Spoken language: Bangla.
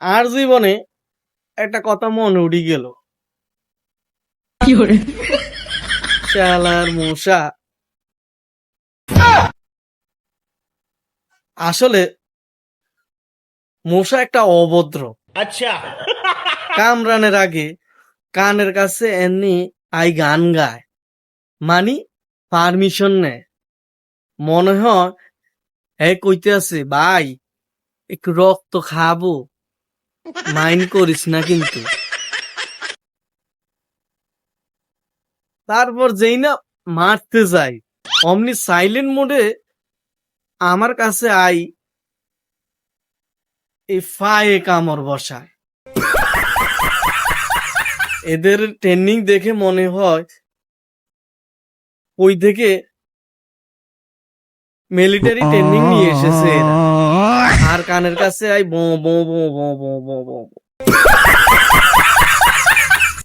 আর জীবনে একটা কথা মনে উঠে গেল, শালার মশা। আসলে মশা একটা অভদ্র। अच्छा। কামড়ানোর আগে কানের কাছে এমনি আই গান গায়, মানি পারমিশন নেয়। মনে হয় কইতে আছে, ভাই একটু রক্ত খাবো, মাইন্ড করিস না কিন্তু। তারপর যেই না মারতে যাই, অমনি সাইলেন্ট মোডে আমার কাছে আই এই ফায়ে কামড় বসায়। এদের ট্রেনিং দেখে মনে হয় ওই থেকে মিলিটারি ট্রেনিং নিয়ে এসেছে এরা। আর কানের কাছে আই বো বো বো বো বো বো বো।